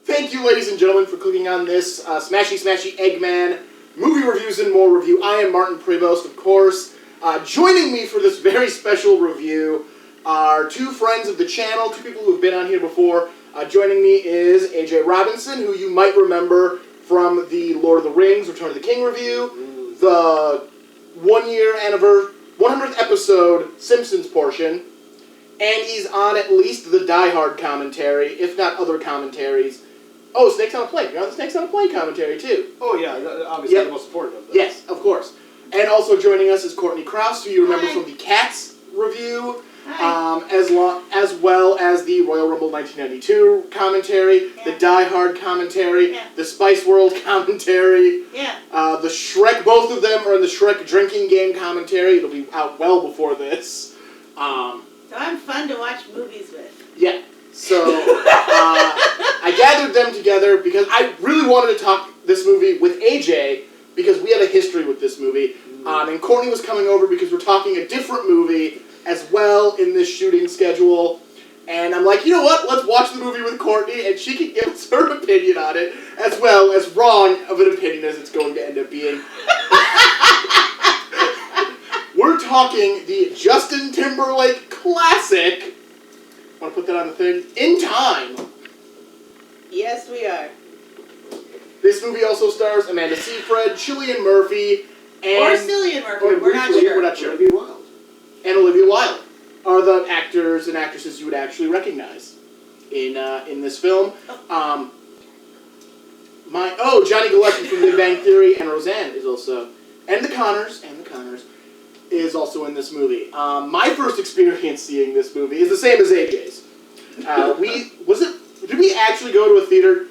Thank you, ladies and gentlemen, for clicking on this Smashy Smashy Eggman movie reviews and more review. I am Martin Prevost, of course. Joining me for this very special review are two friends of the channel, two people who have been on here before. Joining me is AJ Robinson, who you might remember from the Lord of the Rings Return of the King review, the 100th episode Simpsons portion, and he's on at least the Die Hard commentary, if not other commentaries. Oh, Snakes on a Plane. You're on the Snakes on a Plane commentary, too. Oh, yeah, obviously the most important of them. Yes, of course. And also joining us is Courtney Krause, who you remember from the Cats review, as well as the Royal Rumble 1992 commentary, the Die Hard commentary, the Spice World commentary, the Shrek, both of them are in the Shrek drinking game commentary. It'll be out well before this. So I'm fun to watch movies with. Yeah. So, I gathered them together because I really wanted to talk this movie with AJ because we have a history with this movie. And Courtney was coming over because we're talking a different movie as well in this shooting schedule. And I'm like, you know what? Let's watch the movie with Courtney and she can give us her opinion on it as well as wrong of an opinion as it's going to end up being. We're talking the Justin Timberlake classic. Want to put that on the thing? In Time. Yes, we are. This movie also stars Amanda Seyfried, Cillian Murphy, and... Or Cillian Murphy, we're not sure. We're not sure. Olivia Wilde. And Olivia Wilde are the actors and actresses you would actually recognize in this film. Johnny Galecki from Big Bang Theory and Roseanne is also... And The Connors is also in this movie. My first experience seeing this movie is the same as AJ's. Did we actually go to a theater,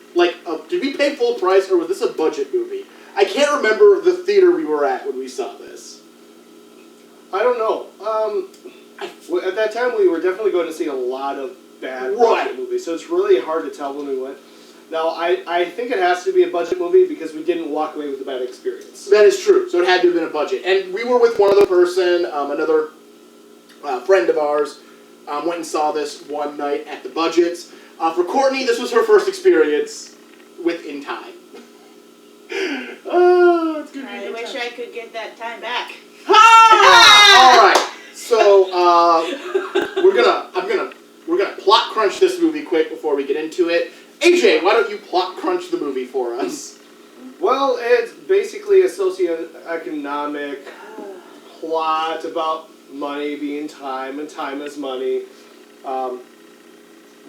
did we pay full price, or was this a budget movie? I can't remember the theater we were at when we saw this. I don't know. At that time, we were definitely going to see a lot of bad budget movies, so it's really hard to tell when we went. Now, I think it has to be a budget movie because we didn't walk away with a bad experience. That is true. So it had to have been a budget. And we were with one other person, another friend of ours, went and saw this one night at the Budgets. For Courtney, this was her first experience with In Time. It's good. I wish I could get that time back. All right. So we're gonna plot crunch this movie quick before we get into it. AJ, why don't you plot crunch the movie for us? Well, it's basically a socioeconomic plot about money being time and time is money.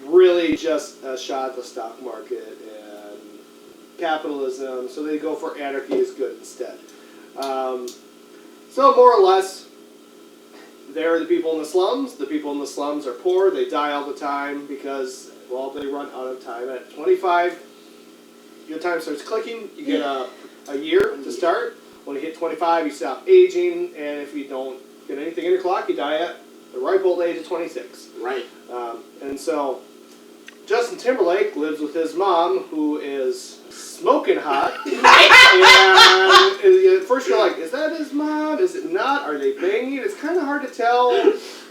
Really just a shot at the stock market and capitalism, so they go for anarchy is good instead. So more or less, they're the people in the slums. The people in the slums are poor. They die all the time because... Well, they run out of time at 25. Your time starts clicking. You get a year to start. When you hit 25, you stop aging, and if you don't get anything in your clock, you die at the ripe old age of 26. Right. And so, Justin Timberlake lives with his mom, who is smoking hot. And at first you're like, is that his mom? Is it not? Are they banging? It's kind of hard to tell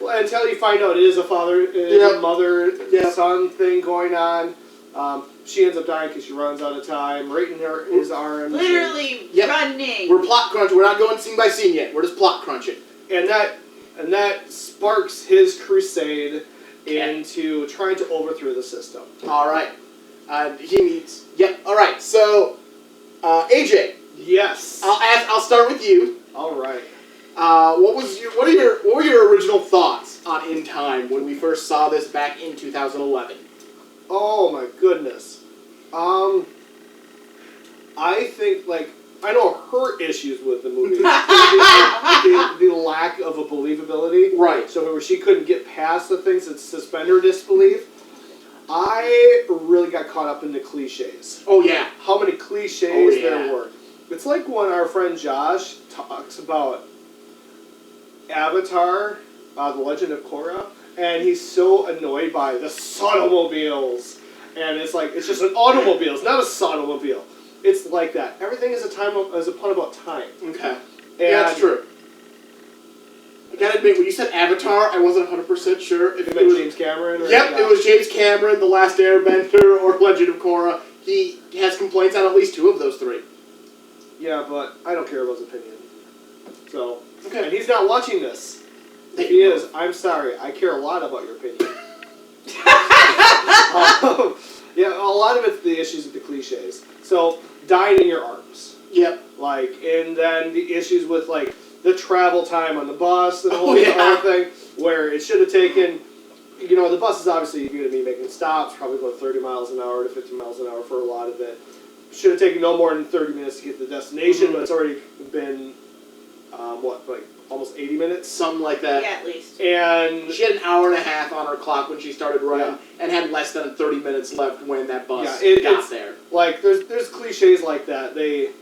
until you find out it is a mother-son thing going on. She ends up dying because she runs out of time, right in his arms. Literally running. We're plot crunching. We're not going scene by scene yet. We're just plot crunching. And that sparks his crusade into trying to overthrow the system. All right. All right. So, AJ. Yes. I'll start with you. All right. What were your original thoughts on In Time when we first saw this back in 2011? Oh my goodness. I think I know her issues with the movie. the lack of a believability. Right. So where she couldn't get past the things that suspend her disbelief. I really got caught up in the cliches. Oh yeah. How many cliches there were. It's like when our friend Josh talks about Avatar, The Legend of Korra, and he's so annoyed by the automobiles. And it's like, it's just an automobile, it's not a sonomobile. It's like that. Everything is a pun about time. Okay. And that's true. I gotta admit, when you said Avatar, I wasn't 100% sure if It it was James Cameron? Or Yep, it was James Cameron, The Last Airbender, or Legend of Korra. He has complaints on at least 2 of those 3. Yeah, but I don't care about his opinion. So, Okay. and he's not watching this. If he is, I'm sorry. I care a lot about your opinion. Yeah, a lot of it's the issues with the cliches. So, dying in your arms. Yep. Like, and then the issues with, like, the travel time on the bus and the whole yeah. thing, where it should have taken, you know, the bus is obviously going to be making stops, probably going 30 miles an hour to 50 miles an hour for a lot of it. Should have taken no more than 30 minutes to get to the destination, but it's already been, like almost 80 minutes? Something like that. Yeah, at least. And she had an hour and a half on her clock when she started running, and had less than 30 minutes left when that bus got there. Like, there's cliches like that. They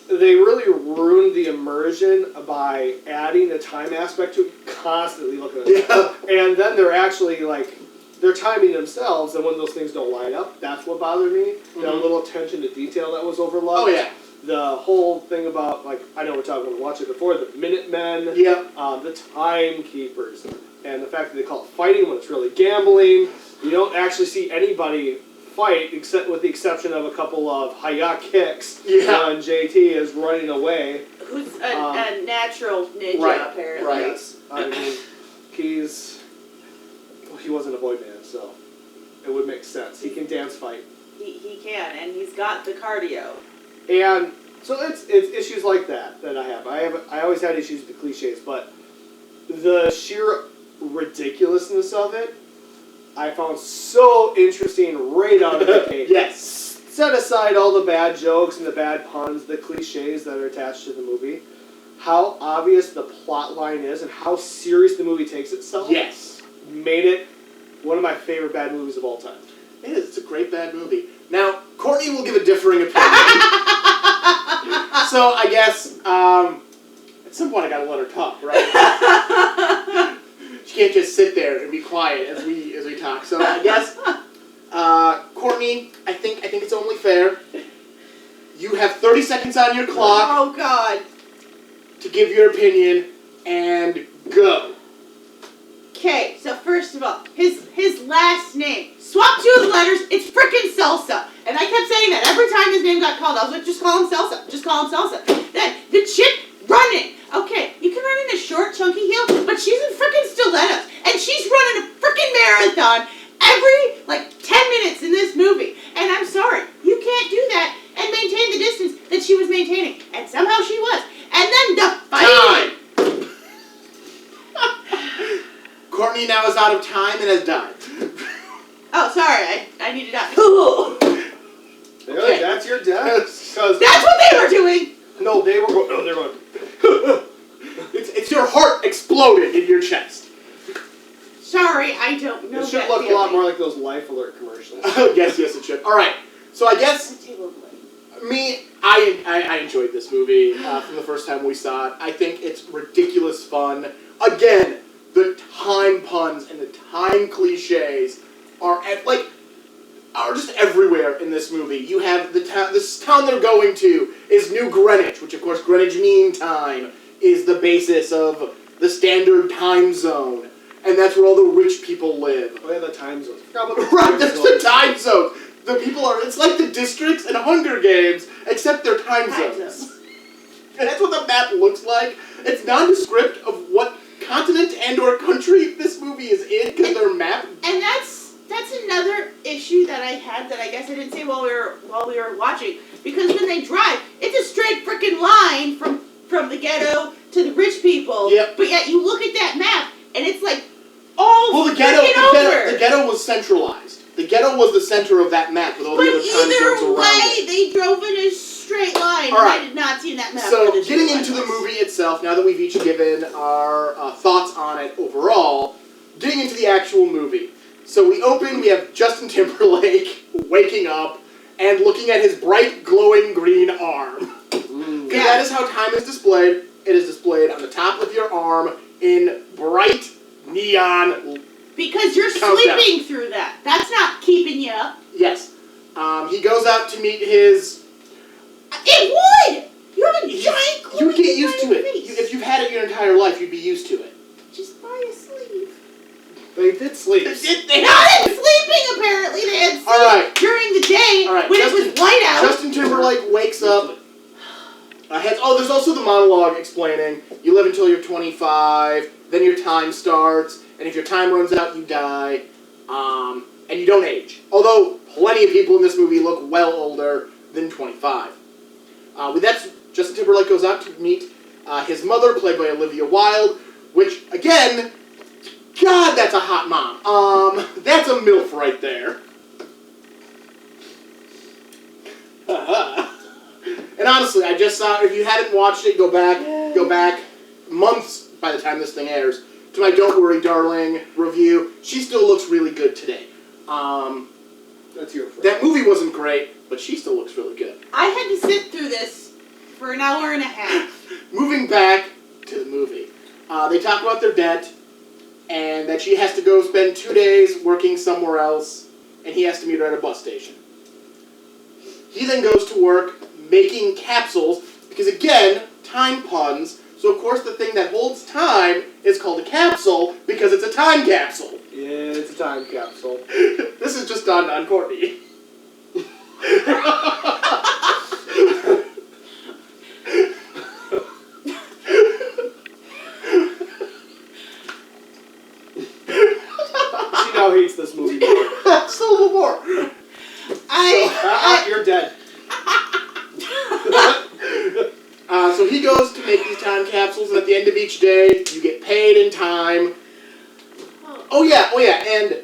really ruined the immersion by adding a time aspect to it, constantly looking at it. Yeah. And then they're actually, like, they're timing themselves, and when those things don't line up, that's what bothered me. Mm-hmm. That little attention to detail that was overlooked. Oh, yeah. The whole thing about, like, I know we're talking about watch it before, the Minutemen, Yep. the Timekeepers, and the fact that they call it fighting when it's really gambling. You don't actually see anybody fight, except with the exception of a couple of hi-ya kicks when JT is running away. Who's a natural ninja, apparently. Right. Yes. I mean, he wasn't a boy band, so it would make sense. He can dance fight. He can, and he's got the cardio. And so it's issues like that I have. I always had issues with the cliches, but the sheer ridiculousness of it, I found so interesting right out of the gate. Yes. Set aside all the bad jokes and the bad puns, the cliches that are attached to the movie, how obvious the plot line is and how serious the movie takes itself. Yes. Made it one of my favorite bad movies of all time. It is. It's a great bad movie. Now, Courtney will give a differing opinion. So I guess at some point I gotta let her talk, right? She can't just sit there and be quiet as we talk. So I guess Courtney, I think it's only fair. You have 30 seconds on your clock. Oh God. To give your opinion and go. Okay, so first of all, his last name. Swap 2 of the letters, it's frickin' Salsa. And I kept saying that every time his name got called. I was like, just call him Salsa. Just call him Salsa. Then, the chick running. Okay, you can run in a short, chunky heel, but she's in frickin' stilettos. And she's running a frickin' marathon every, 10 minutes in this movie. And I'm sorry, you can't do that and maintain the distance that she was maintaining. And somehow she was. And then the fighting. Courtney now is out of time and has died. Oh, sorry, I need to die. Okay. That's your death? That's what they were doing! No, they were going... No, they're going... It's your heart exploded in your chest. Sorry, I don't know. It should look a lot more like those Life Alert commercials. Yes, it should. Alright, so I guess... I enjoyed this movie from the first time we saw it. I think it's ridiculous fun. Again, the time puns and the time cliches are just everywhere in this movie. You have this town they're going to is New Greenwich, which of course Greenwich Mean Time is the basis of the standard time zone. And that's where all the rich people live. Oh yeah, the time zones. Right, that's the time zone. The people it's like the districts in Hunger Games, except they're time zones. And that's what the map looks like. It's nondescript of what continent and or country this movie is in, because they're mapped. And that's another issue that I had that I guess I didn't say while we were watching. Because when they drive, it's a straight frickin' line from the ghetto to the rich people. Yep. But yet you look at that map and it's all well, the ghetto was centralized. The ghetto was the center of that map with all the other time zones around it. They drove in a straight line. All right. I did not see that map. So, getting into the movie itself, now that we've each given our thoughts on it overall, getting into the actual movie. So we open, we have Justin Timberlake waking up and looking at his bright, glowing green arm. Because that is how time is displayed. It is displayed on the top of your arm in bright, neon because you're sleeping through that. That's not keeping you up. Yes. He goes out to meet his... It would! You have a giant glue. You would get used to it. If you've had it your entire life, you'd be used to it. Just buy a sleeve. They did sleep. Not in sleeping, apparently. They had sleep Alright. during the day Alright, when it was light out. Justin Timberlake wakes up. There's also the monologue explaining you live until you're 25, then your time starts, and if your time runs out, you die, and you don't age. Although plenty of people in this movie look well older than 25. With that, Justin Timberlake goes out to meet his mother, played by Olivia Wilde, which, again, God, that's a hot mom. That's a MILF right there. And honestly, I just saw, if you hadn't watched it, go back months by the time this thing airs, to my Don't Worry Darling review. She still looks really good today. That's your friend. That movie wasn't great, but she still looks really good. I had to sit through this for an hour and a half. Moving back to the movie, they talk about their debt, and that she has to go spend 2 days working somewhere else, and he has to meet her at a bus station. He then goes to work making capsules, because again, time puns, so of course the thing that holds time is called a capsule, because it's a time capsule. Yeah, it's a time capsule. This is just on Courtney. She now hates this movie more. Just a little more. You're dead. So he goes to make these time capsules, and at the end of each day, you get paid in time. Oh yeah, and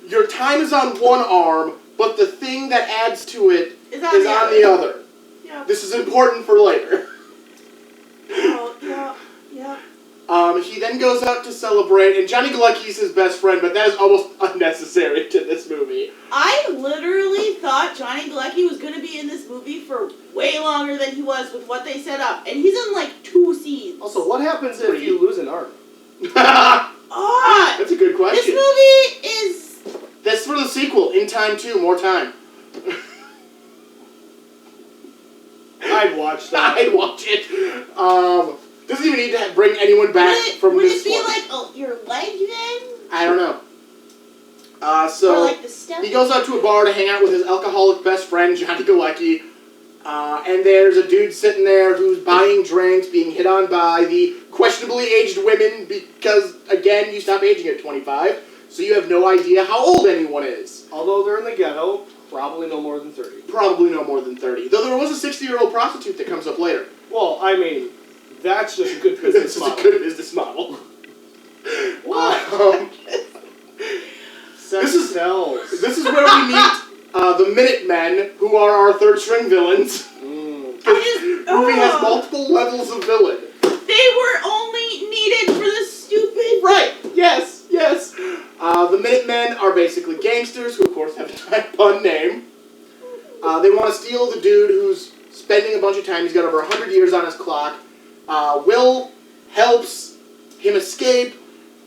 your time is on one arm, but the thing that adds to it is on the other. Yeah. This is important for later. Oh, yeah. He then goes out to celebrate, and Johnny Galecki's his best friend, but that is almost unnecessary to this movie. I literally thought Johnny Galecki was going to be in this movie for way longer than he was with what they set up. And he's in like 2 scenes. Also, what happens if you lose an arm? That's a good question. This movie is... That's for the sequel, In Time 2, More Time. I'd watch that. I'd watch it. Doesn't even need to bring anyone back from this one. Would it be like your leg then? I don't know. So or like the step? he goes out to a bar to hang out with his alcoholic best friend, Johnny Galecki. And there's a dude sitting there who's buying drinks, being hit on by the questionably aged women because, again, you stop aging at 25, so you have no idea how old anyone is. Although they're in the ghetto, probably no more than 30. Probably no more than 30. Though there was a 60-year-old prostitute that comes up later. Well, I mean, that's just a good business model. This is a good business model. What? This is sells. This is where we meet the Minutemen, who are our third-string villains. This movie has multiple levels of villain. They were only needed for the stupid... Right, yes. The Minutemen are basically gangsters, who of course have a time pun name. They want to steal the dude who's spending a bunch of time. He's got over 100 years on his clock. Will helps him escape,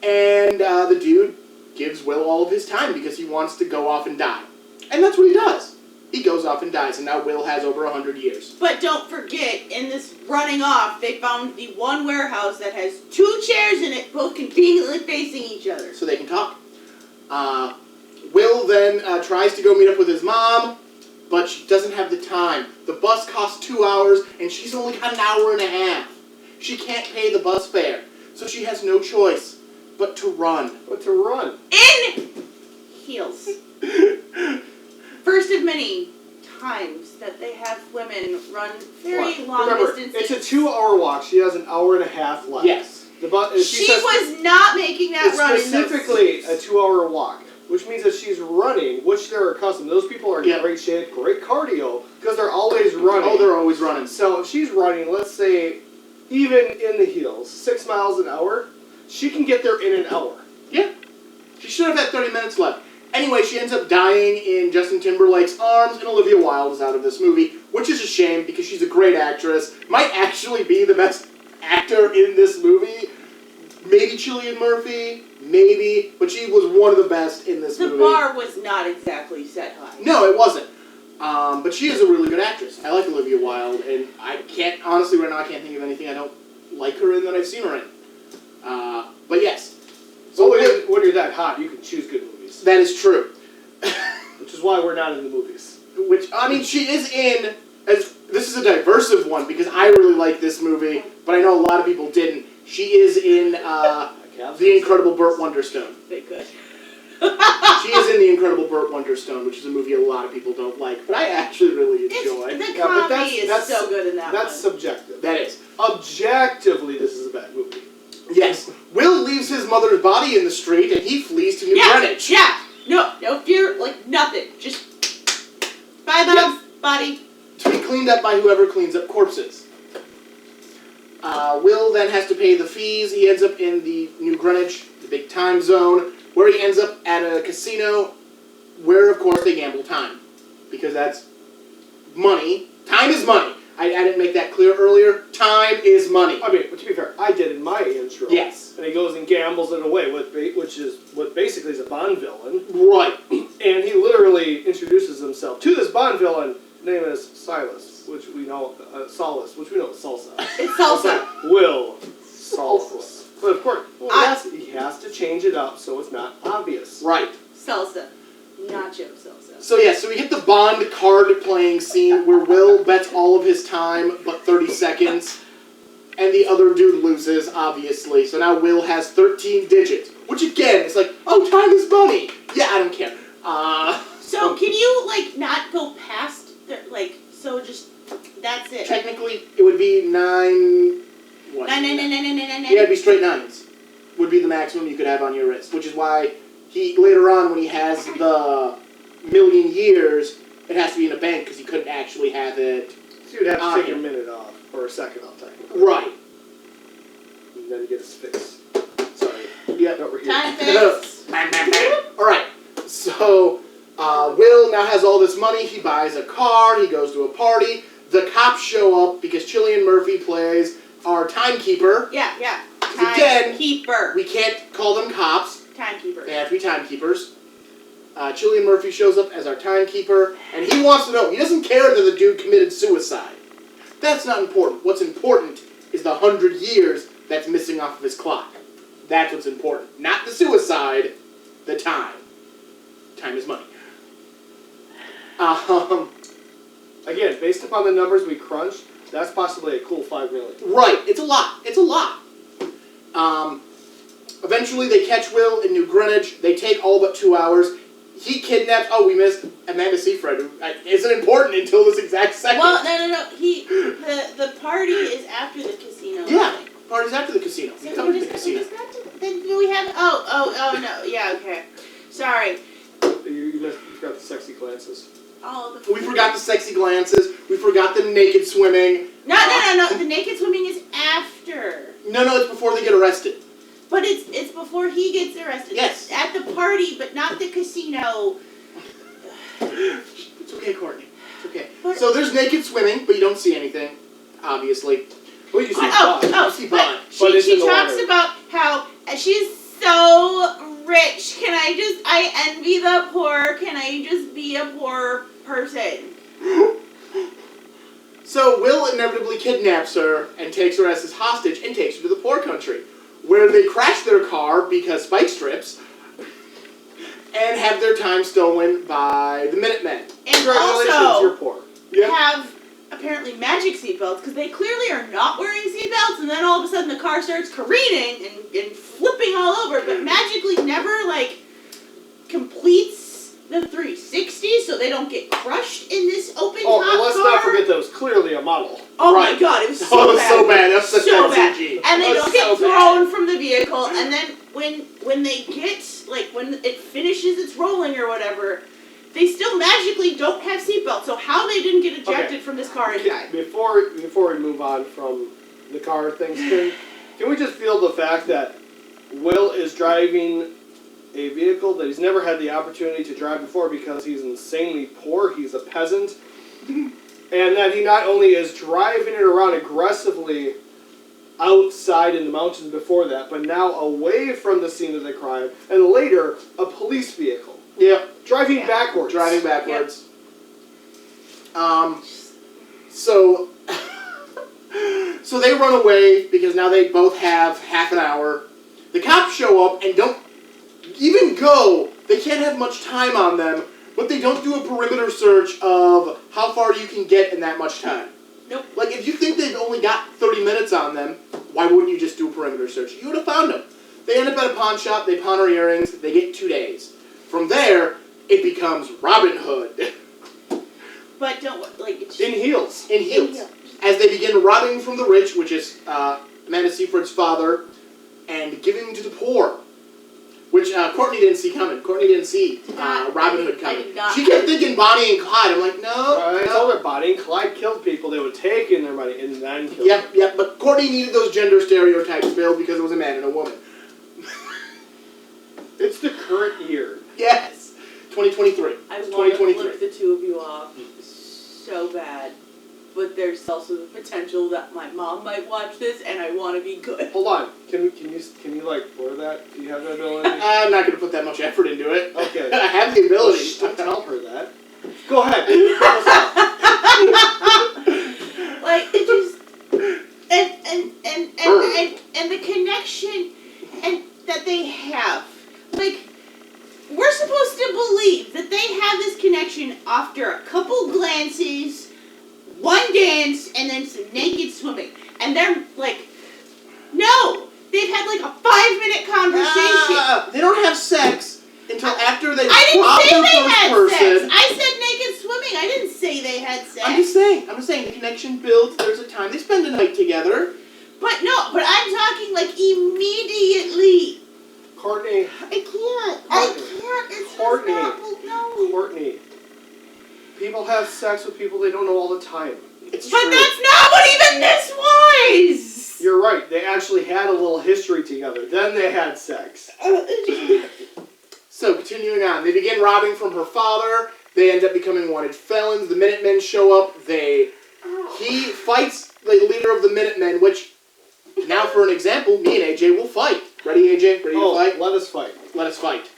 and the dude gives Will all of his time because he wants to go off and die. And that's what he does. He goes off and dies, and now Will has over 100 years. But don't forget, in this running off, they found the one warehouse that has 2 chairs in it, both conveniently facing each other. So they can talk. Will then tries to go meet up with his mom, but she doesn't have the time. The bus costs 2 hours, and she's only got an hour and a half. She can't pay the bus fare, so she has no choice but to run. In heels. First of many times that they have women run very long distances. It's a 2-hour walk. She has an hour and a half left. Yes. She was not making that run. Specifically a 2-hour walk, which means that she's running, which they're accustomed. Those people are in great shape, great cardio, because they're always running. Oh, they're always running. So if she's running, let's say, even in the heels, 6 miles an hour, she can get there in an hour. Yeah. She should have had 30 minutes left. Anyway, she ends up dying in Justin Timberlake's arms, and Olivia Wilde is out of this movie, which is a shame because she's a great actress. Might actually be the best actor in this movie. Maybe Cillian Murphy, maybe, but she was one of the best in this movie. The bar was not exactly set high. No, it wasn't. But she is a really good actress. I like Olivia Wilde, and honestly, right now, I can't think of anything I don't like her in that I've seen her in. But yes. So when you're that hot, you can choose good movies. That is true. Which is why we're not in the movies. She is in, this is a diversive one, because I really like this movie, but I know a lot of people didn't. She is in The Incredible Burt Wonderstone. They could. She is in The Incredible Burt Wonderstone, which is a movie a lot of people don't like, but I actually really enjoy. The comedy is so good in that That's one. subjective. That is. Objectively, this is a bad movie. Yes. Will leaves his mother's body in the street, and he flees to New Greenwich. Yeah. No fear, like nothing. Just bye, body. To be cleaned up by whoever cleans up corpses. Will then has to pay the fees. He ends up in the New Greenwich, the big time zone, where he ends up at a casino where, of course, they gamble time. Because that's money. Time is money. I didn't make that clear earlier. Time is money. I mean, but to be fair, I did in my intro. Yes. And he goes and gambles it away, which is what basically is a Bond villain. Right. And he literally introduces himself to this Bond villain. Name is Silas, which we know, Solace, which we know is salsa. It's salsa. Will Solace. But of course, he has to change it up so it's not obvious. Right. Salsa. Nacho salsa. So we get the Bond card playing scene where Will bets all of his time but 30 seconds, and the other dude loses, obviously. So now Will has 13 digits, which again, is like, oh, time is money. Yeah, I don't care. So can you, not go past, just, that's it? Technically, it would be 9... What? 9. Yeah, it'd be straight 9s. Would be the maximum you could have on your wrist, which is why he, later on, when he has the million years, it has to be in a bank because he couldn't actually have it. So you'd have to take a minute off, or a second off, technically. Right. And then get his fix. Sorry. Yeah. Over here. Time fix. Alright. So, Will now has all this money. He buys a car. He goes to a party. The cops show up because Cillian Murphy plays our timekeeper. Yeah. Again, Timekeeper. we can't call them cops. Timekeeper. They have to be timekeepers. Cillian Murphy shows up as our timekeeper, and he wants to know. He doesn't care that the dude committed suicide. That's not important. What's important is the 100 years that's missing off of his clock. That's what's important. Not the suicide, the time. Time is money. Again, based upon the numbers we crunched, that's possibly a cool $5 million. Right. It's a lot. Eventually they catch Will in New Greenwich. They take all but 2 hours. He kidnaps... Oh, we missed Amanda Seyfried, who isn't important until this exact second. Well, no. The party is after the casino. Yeah, party's after the casino. So We covered the casino. Then we have... Oh, no. Yeah, okay. Sorry. You forgot the sexy glances. We forgot the sexy glances. We forgot the naked swimming. No. The naked swimming is after. No, it's before they get arrested. But it's before he gets arrested. Yes. It's at the party, but not the casino. It's okay, Courtney. It's okay. But So there's naked swimming, but you don't see anything, obviously. Well, you see You see Bond. But it's in she the talks water. about how she's so rich. I envy the poor. Can I just be a poor person? So Will inevitably kidnaps her and takes her as his hostage and takes her to the poor country, where they crash their car because spike strips and have their time stolen by the Minutemen. And Congratulations, also you're poor. have apparently magic seatbelts because they clearly are not wearing seatbelts, and then all of a sudden the car starts careening and flipping all over, but magically never completes the 360 so they don't get crushed in this open top and let's car. not forget that was clearly a model. Oh Right. my god, it was so Oh, it was bad. so bad. That's such So bad bad. CG. And they That don't was get so thrown from the vehicle, and then when they get, when it finishes its rolling or whatever, they still magically don't have seatbelts, so how they didn't get ejected from this car and die. Before we move on from the car things, can we just feel the fact that Will is driving a vehicle that he's never had the opportunity to drive before because he's insanely poor, he's a peasant, and that he not only is driving it around aggressively outside in the mountains before that, but now away from the scene of the crime, and later, a police vehicle. Yep. Driving backwards. Driving backwards. So so they run away because now they both have half an hour. The cops show up and don't even go. They can't have much time on them, but they don't do a perimeter search of how far you can get in that much time. Nope. Like, if you think they've only got 30 minutes on them, why wouldn't you just do a perimeter search? You would have found them. They end up at a pawn shop, they pawn her earrings, they get 2 days. From there, it becomes Robin Hood. But don't, like, it's... In heels. In heels. As they begin robbing from the rich, which is Amanda Seyfried's father, and giving to the poor. Which Courtney didn't see coming. Courtney didn't see Robin Hood coming. I did not. She kept thinking Bonnie and Clyde. I'm like, no. I no. told her Bonnie and Clyde killed people. They would take in their money and then kill them. Yep, but Courtney needed those gender stereotypes filled because it was a man and a woman. It's the current year. Yes. 2023. I It's want to 2023. flip the two of you off so bad. But there's also the potential that my mom might watch this and I want to be good. Hold on. Can you like blur that? Do you have that ability? I'm not going to put that much effort into it. Okay. I have the ability. Shh, don't tell her that. Go ahead. Like, it just... And the connection and that they have. Like, we're supposed to believe that they have this connection after a couple glances, one dance, and then some naked swimming. And they're like, no! They've had like a 5-minute conversation. They don't have sex until after they I didn't rob say their they first had person. sex. I said naked swimming. I didn't say they had sex. I'm just saying, the connection builds, there's a time, they spend the night together. But I'm talking like immediately. Courtney. I can't. It's Courtney. just not, no. Courtney. People have sex with people they don't know all the time. It's But true. that's not what even this was! You're right. They actually had a little history together. Then they had sex. So, continuing on, they begin robbing from her father. They end up becoming wanted felons. The Minutemen show up. He fights the leader of the Minutemen, which, now for an example, me and AJ will fight. Ready, AJ? Ready to fight? Let us fight. Let us fight.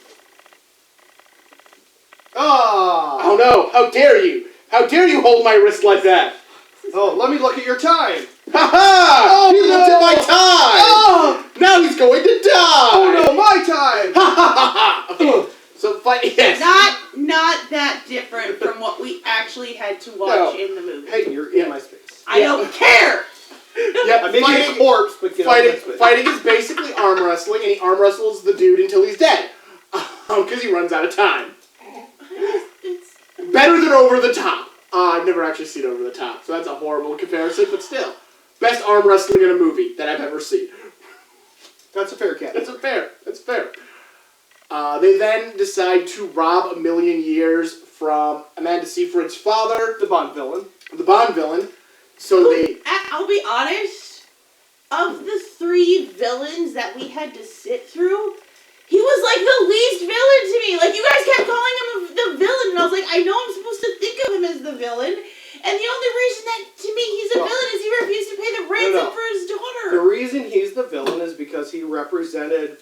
Ah! Oh no, how dare you! How dare you hold my wrist like that? Oh, let me look at your time. Ha ha! Oh, He looked at my time! Oh! Now he's going to die! Oh no, my time! Ha ha ha ha! Okay, so fight, yes. Not that different from what we actually had to watch in the movie. Hey, you're in my space. I don't care! Yep, I may be a corpse, but get out of my space. fighting is basically arm wrestling, and he arm wrestles the dude until he's dead. Because he runs out of time. It's Better than Over the Top. I've never actually seen Over the Top, so that's a horrible comparison, but still. Best arm wrestling in a movie that I've ever seen. That's a fair cat. That's fair. They then decide to rob 1,000,000 years from Amanda Seyfried's father, The Bond villain. the Bond villain. So they... I'll be honest, of the 3 villains that we had to sit through, he was like the least villain to me. Like, you guys kept calling him the villain, and I was like, I know I'm supposed to think of him as the villain, and the only reason that, to me, he's a villain is he refused to pay the ransom for his daughter. The reason he's the villain is because he represented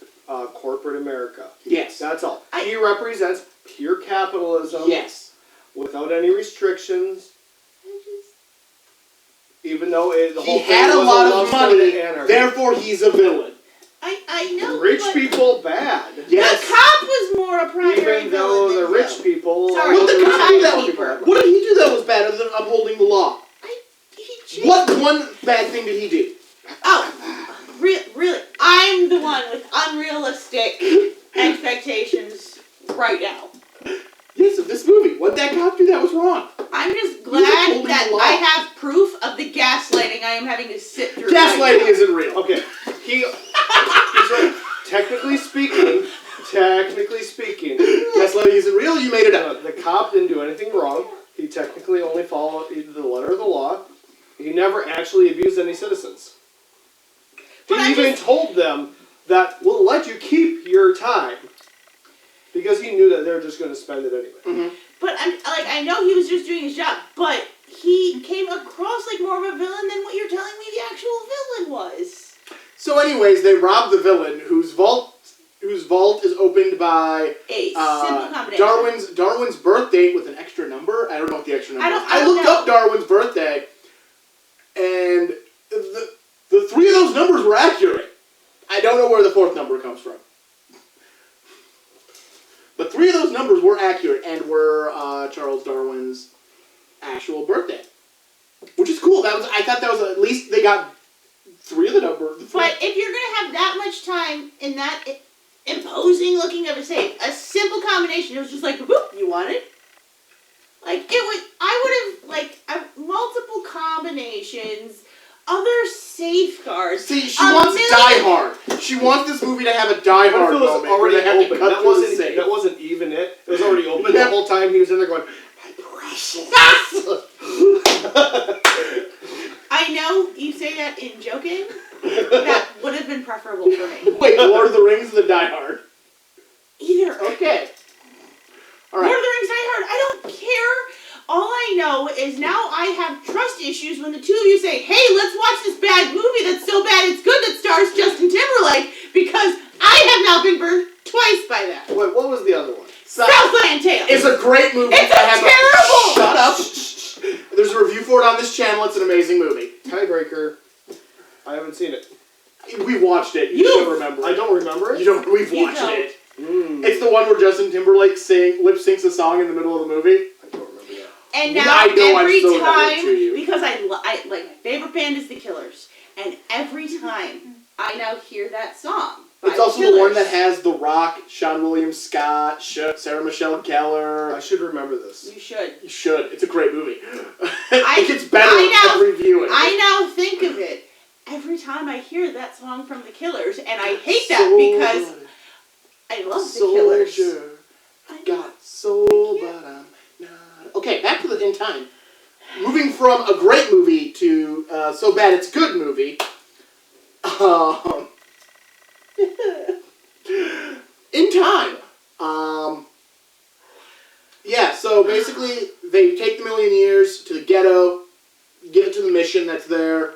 corporate America. Yes. That's all. He represents pure capitalism. Yes. Without any restrictions. Even though the whole He thing had a was lot love of story money, to anarchy. therefore he's a villain. I know, Rich but people bad. Yes. the cop was more a primary Even villain though than the him. rich people... Sorry, What did the cop do that was timekeeper. What did he do that was better than upholding the law? He just... What one bad thing did he do? Oh, really? I'm the one with unrealistic expectations right now. Yes, of this movie. What that cop do that was wrong? I'm just He's glad upholding that the law. I have proof of the gaslighting I am having to sit through. Gaslighting right now. isn't real. Okay, he's right. Technically speaking, Gaslighting isn't real, you made it up. the cop didn't do anything wrong. He technically only followed the letter of the law. He never actually abused any citizens. But I He even just- told them that we'll let you keep your time because he knew that they were just going to spend it anyway. Mm-hmm. But I know he was just doing his job, but he came across like more of a villain than what you're telling me the actual villain was. So anyways, they rob the villain, whose vault whose vault is opened by A simple combination. Darwin's birth date with an extra number. I don't know what the extra number is. I don't looked know. up Darwin's birthday, and the three of those numbers were accurate. I don't know where the fourth number comes from. But three of those numbers were accurate and were Charles Darwin's actual birthday. Which is cool. I thought that was at least they got three of the numbers. But if you're going to have that much time in that imposing looking of a safe, a simple combination, it was just like, whoop, you want it? Like, I would have, multiple combinations, other safeguards. See, she wants Die Hard. She wants this movie to have a Die What Hard if it was moment already where they have to open? cut through the safe. That wasn't even it. It was already open the whole time he was in there going, my precious. I know you say that in joking. That would have been preferable for me. Wait, Lord of the Rings and the Die Hard. Either. Okay. All right. Lord of the Rings, Die Hard. I don't care. All I know is now I have trust issues when the two of you say, hey, let's watch this bad movie that's so bad it's good that stars Justin Timberlake, because I have now been burned twice by that. Wait, what was the other one? Southland Tales. It's a great movie. It's terrible. Shut up. There's a review for it on this channel. It's an amazing movie. Tiebreaker. I haven't seen it. We watched it. You don't remember it. I don't remember it? We've You watched don't. it. Mm. It's the one where Justin Timberlake lip syncs a song in the middle of the movie. I don't remember that. And now I know I'm every so time, indebted to you. because I like my favorite band is the Killers, and every time I now hear that song. It's also the one that has The Rock, Sean William Scott, Sarah Michelle Gellar. I should remember this. You should. You should. It's a great movie. It gets better with every viewing. I now think of it every time I hear that song from the Killers, and I hate that Soldier, because I love the Killers. Soldier, I got soul, but I'm not. Okay, back to In Time. Moving from a great movie to so bad it's good movie. In Time. Yeah, so basically they take the million years to the ghetto, give it to the mission that's there.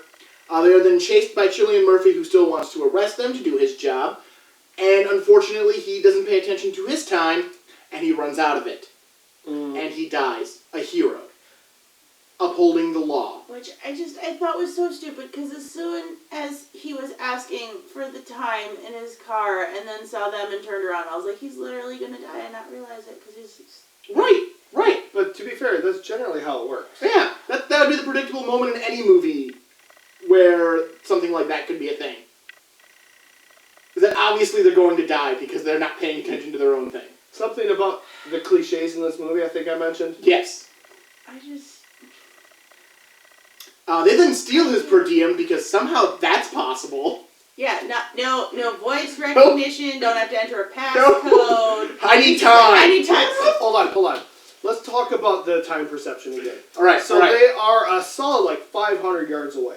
They are then chased by Cillian Murphy, who still wants to arrest them to do his job. And unfortunately, he doesn't pay attention to his time, and he runs out of it. And he dies, a hero, upholding the law. Which I thought was so stupid, because as soon as he was asking for the time in his car and then saw them and turned around, I was like, he's literally going to die and not realize it, because he's... Right. But to be fair, that's generally how it works. Yeah, that would be the predictable moment in any movie where something like that could be a thing. Because then obviously they're going to die because they're not paying attention to their own thing. Something about the cliches in this movie, I think I mentioned. Yes. They then steal his per diem because somehow that's possible. Yeah, no voice recognition, don't have to enter a passcode. No. I need time. Hold on. Let's talk about the time perception again. Alright, so they are a solid 500 yards away.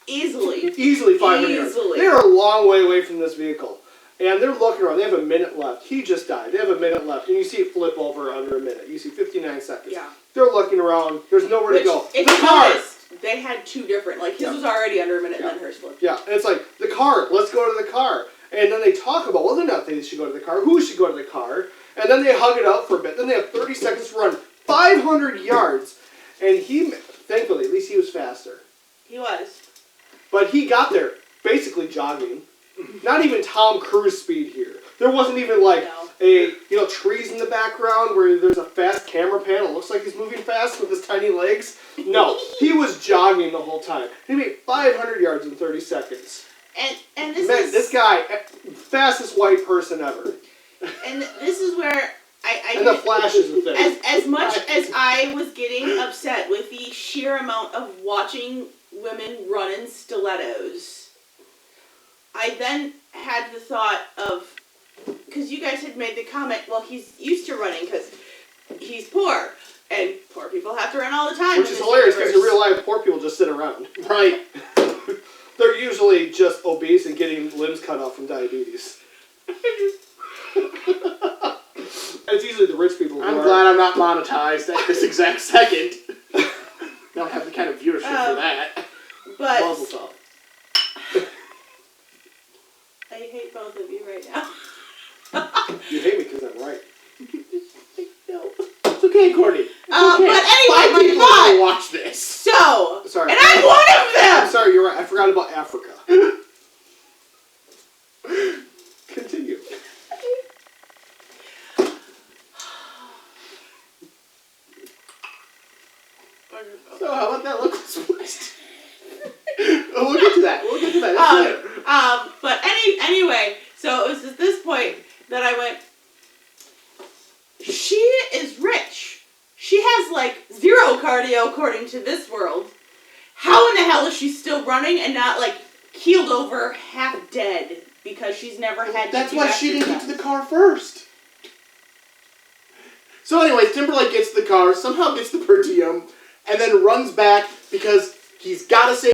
Easily 500 yards. They are a long way away from this vehicle. And they're looking around. They have a minute left. He just died. They have a minute left. And you see it flip over under a minute. You see 59 seconds. Yeah. They're looking around. There's nowhere to go. If the car! They had two different, his was already under a minute and then hers flipped. Yeah, and it's the car. Let's go to the car. And then they talk about whether or not they should go to the car, who should go to the car. And then they hug it out for a bit. Then they have 30 seconds to run 500 yards. And thankfully, at least he was faster. He was. But he got there basically jogging. Not even Tom Cruise speed here. There wasn't even trees in the background where there's a fast camera panel. It looks like he's moving fast with his tiny legs. No, he was jogging the whole time. He made 500 yards in 30 seconds. And this guy, fastest white person ever. And this is where and the Flash is the thing. As much as I was getting upset with the sheer amount of watching women run in stilettos, I then had the thought of, because you guys had made the comment, well, he's used to running because he's poor, and poor people have to run all the time. Which is hilarious because in real life, poor people just sit around. Right. They're usually just obese and getting limbs cut off from diabetes. It's usually the rich people who I'm glad I'm not monetized at this exact second. Don't have the kind of viewership for that. But Muzzle top. I hate both of you right now. You hate me because I'm right. No. It's okay, Courtney. It's okay. But anyway, 5 my people are thought. gonna watch this. So, Sorry. and I'm one of them. I'm sorry, you're right. I forgot about Africa. Continue. So how about that local split? We'll get to that. That's later. But anyway, so it was at this point that I went, she is rich. She has like 0 cardio according to this world. How in the hell is she still running and not like keeled over, half dead because she's never had to That's do why she didn't get exercise? to the car first. So anyways, Timberlake gets to the car, somehow gets the per diem, and then runs back because he's got to save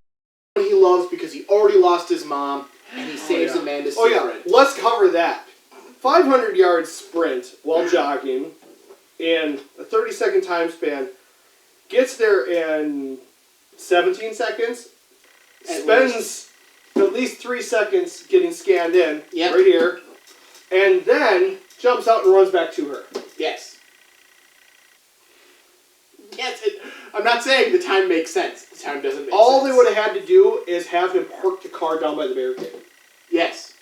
what he loves because he already lost his mom, and he saves Amanda Oh Seyfried. yeah, let's cover that. 500-yard sprint while jogging in a 30-second time span. Gets there in 17 seconds. Spends at least 3 seconds getting scanned in, Yep. right here. And then jumps out and runs back to her. Yes. Yes, I'm not saying the time makes sense. The time doesn't make All sense. they would have had to do is have him park the car down by the barricade. Yes.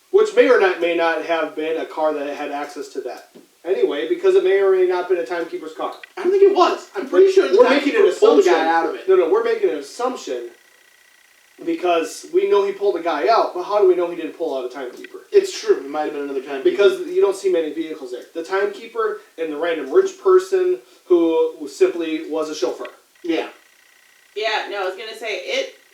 Which may or may not have been a car that had access to that. Anyway, because it may or may not have been a timekeeper's car. I don't think it was. I'm pretty sure the We're making an timekeeper pulled the assumption. guy out of it. No, we're making an assumption because we know he pulled the guy out, but how do we know he didn't pull out a timekeeper? It's true. It might have been another timekeeper. Because you don't see many vehicles there. The timekeeper and the random rich person who simply was a chauffeur. Yeah. Yeah, no, I was gonna say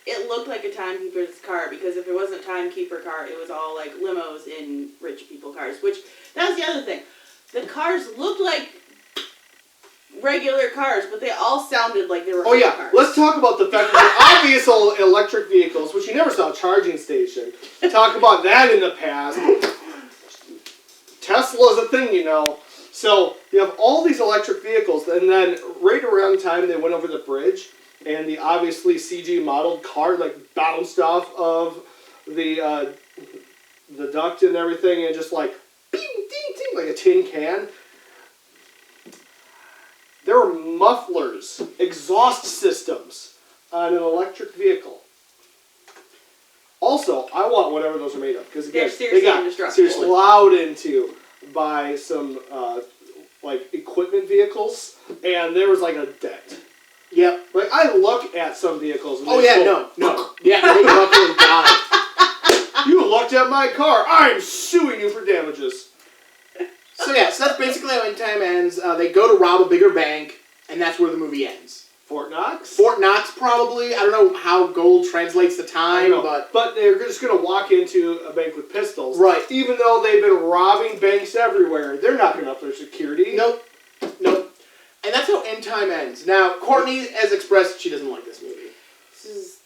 it looked like a timekeeper's car because if it wasn't a timekeeper car, it was all like limos in rich people cars. Which that was the other thing. The cars looked like regular cars, but they all sounded like they were Oh yeah, cars. let's talk about the fact that obvious old electric vehicles, which you never saw a charging station. Talk about that in the past. Tesla's a thing, you know. So you have all these electric vehicles, and then right around the time they went over the bridge, and the obviously CG modeled car like bounced off of the duct and everything, and just like bing, ding, ding, like a tin can. There were mufflers, exhaust systems on an electric vehicle. Also, I want whatever those are made of because again, They're seriously they got indestructible. seriously plowed into by some like equipment vehicles, and there was like a dent. Yep. Like I look at some vehicles. And Oh they yeah, go, no. Yeah, they buckle and die. You looked at my car. I'm suing you for damages. So yeah, so that's basically how In Time ends. They go to rob a bigger bank, and that's where the movie ends. Fort Knox. Fort Knox, probably. I don't know how gold translates to I time, don't know, but they're just gonna walk into a bank with pistols. Right. Even though they've been robbing banks everywhere, they're not gonna up their security. Nope. And that's how In Time ends. Now, Courtney has expressed she doesn't like this movie. This is,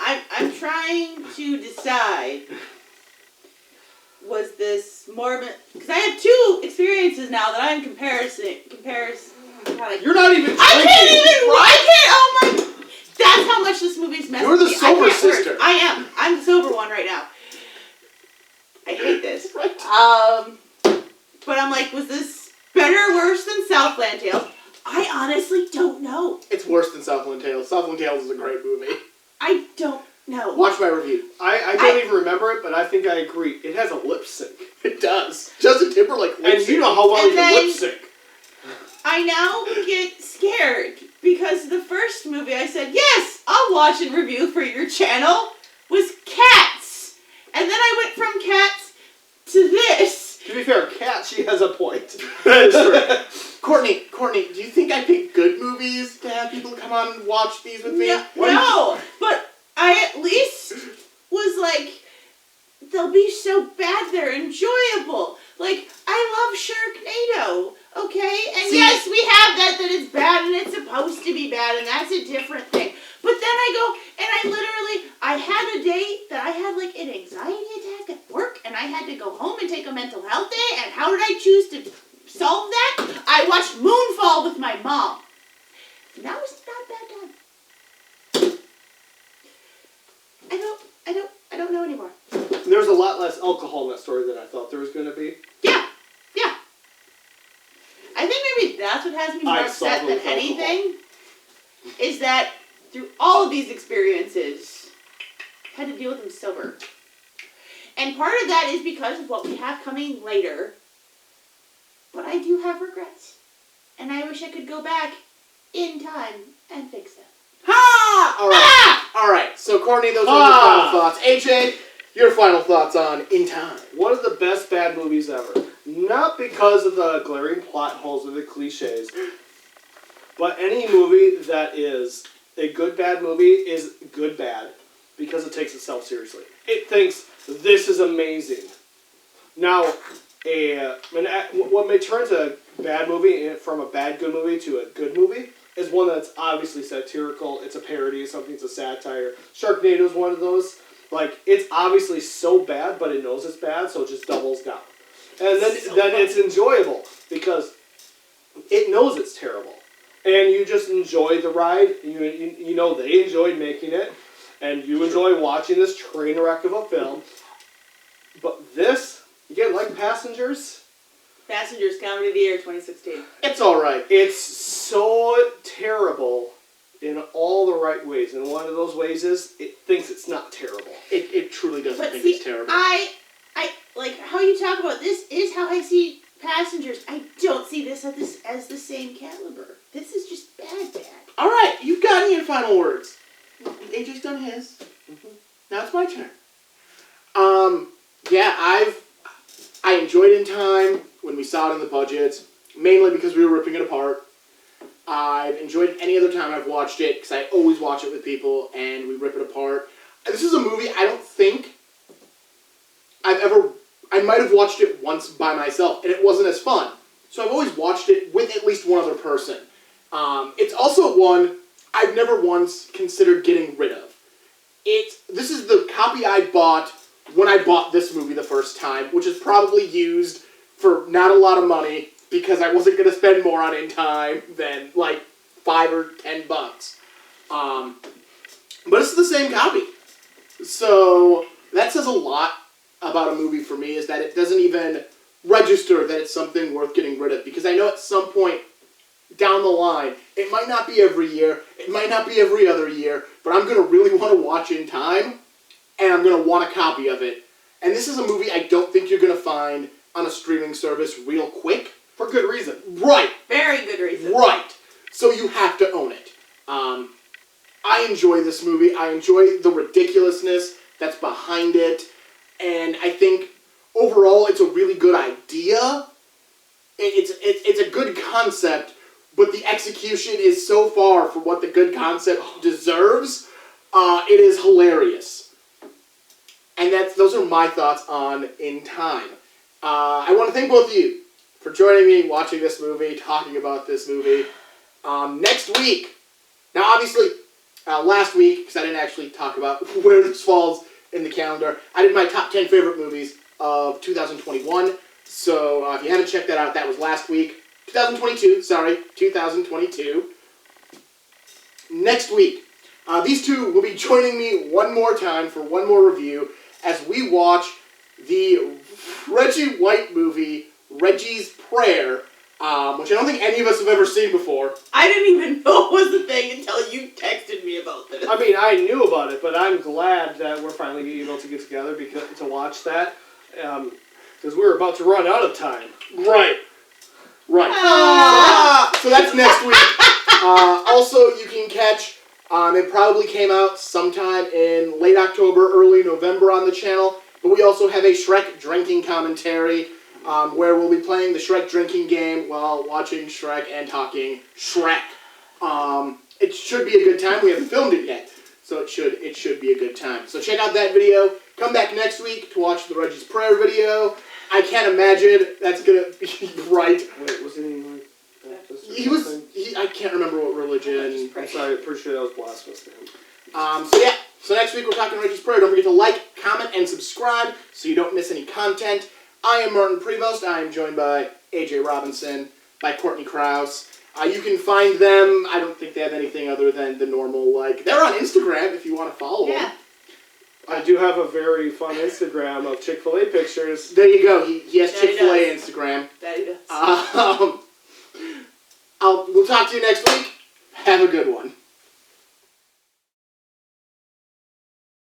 I'm trying to decide. Was this more of a... Because I have 2 experiences now that I'm comparing. You're not even. Oh my... That's how much this movie's messing You're the with me. sober I can't work. sister. I am. I'm the sober one right now. I hate this. Right. But I'm like, was this better or worse than Southland Tales? I honestly don't know. It's worse than Southland Tales. Southland Tales is a great movie. I don't know. Watch my review. I don't even remember it, but I think I agree. It has a lip sync. It does. Justin Timberlake lip And sync. you know how well And he can then- lip sync. I now get scared because the first movie I said, yes, I'll watch and review for your channel, was Cats. And then I went from Cats to this. To be fair, Kat, she has a point. That's right. Courtney, do you think I pick good movies to have people come on and watch these with me? No, but I at least was like, they'll be so bad they're enjoyable. Like, I love Sharknado, okay? And See? yes, we have that it's bad and it's supposed to be bad, and that's a different thing. But then I go, and I had a day that I had like an anxiety attack at work, and I had to go home and take a mental health day, and how did I choose to solve that? I watched Moonfall with my mom. And that was not a bad time. I don't know anymore. There's a lot lot less alcohol in that story than I thought there was going to be. Yeah. I think maybe that's what has me more upset than anything, is that through all of these experiences, I had to deal with them sober. And part of that is because of what we have coming later. But I do have regrets. And I wish I could go back in time and fix them. Ha! All right. So, Courtney, those are your final thoughts. AJ, your final thoughts on In Time. One of the best bad movies ever. Not because of the glaring plot holes or the cliches, but any movie that is a good bad movie is good bad because it takes itself seriously. It thinks, this is amazing. Now, what may turn to a bad movie from a bad good movie to a good movie is one that's obviously satirical. It's a parody, something's a satire. Sharknado is one of those. Like, it's obviously so bad, but it knows it's bad, so it just doubles down. And then it's enjoyable because it knows it's terrible. And you just enjoy the ride. You know they enjoyed making it. And you enjoy watching this train wreck of a film. But this, again, like Passengers. Passengers Comedy of the Year 2016. It's all right. It's so terrible in all the right ways. And one of those ways is it thinks it's not terrible. It truly doesn't think see, it's terrible. I like how you talk about this is how I see Passengers. I don't see this as the same caliber. This is just bad. All right, you've got your final words. AJ's done his. Now it's my turn. Yeah, I enjoyed In Time when we saw it in the budget, mainly because we were ripping it apart. I've enjoyed it any other time I've watched it, because I always watch it with people, and we rip it apart. This is a movie I don't think I might have watched it once by myself, and it wasn't as fun. So I've always watched it with at least one other person. It's also one I've never once considered getting rid of. This is the copy I bought when I bought this movie the first time, which is probably used for not a lot of money, because I wasn't going to spend more on In Time than, like, $5 or $10. But it's the same copy. So that says a lot about a movie for me, is that it doesn't even register that it's something worth getting rid of. Because I know at some point down the line, it might not be every year, it might not be every other year, but I'm going to really want to watch In Time, and I'm going to want a copy of it. And this is a movie I don't think you're going to find on a streaming service real quick. For good reason. Right. Very good reason. Right. So you have to own it. I enjoy this movie. I enjoy the ridiculousness that's behind it. And I think overall it's a really good idea. It's a good concept, but the execution is so far from what the good concept deserves. It is hilarious. And those are my thoughts on In Time. I want to thank both of you for joining me, watching this movie, talking about this movie. Next week, now obviously, last week, because I didn't actually talk about where this falls in the calendar, I did my top 10 favorite movies of 2021. So if you haven't checked that out, that was last week. 2022. Next week, these two will be joining me one more time for one more review as we watch the Reggie White movie, Reggie's Prayer, which I don't think any of us have ever seen before. I didn't even know it was a thing until you texted me about this. I mean, I knew about it, but I'm glad that we're finally able to get together to watch that, because we were about to run out of time. Right. So that's next week. Also, you can catch, it probably came out sometime in late October, early November on the channel, but we also have a Shrek drinking commentary, where we'll be playing the Shrek drinking game while watching Shrek and talking Shrek. It should be a good time. We haven't filmed it yet, so it should be a good time. So check out that video. Come back next week to watch the Reggie's Prayer video. I can't imagine that's gonna be right. Wait, was he like Baptist or something? I can't remember what religion. I'm sorry, I'm pretty sure that was blasphemous to him. So next week we're talking Reggie's Prayer. Don't forget to like, comment, and subscribe so you don't miss any content. I am Martin Prevost. I am joined by AJ Robinson, by Courtney Krause. You can find them. I don't think they have anything other than the normal, they're on Instagram if you want to follow them. I do have a very fun Instagram of Chick-fil-A pictures. There you go. He has Yeah, he Chick-fil-A Instagram. That he does. We'll talk to you next week. Have a good one.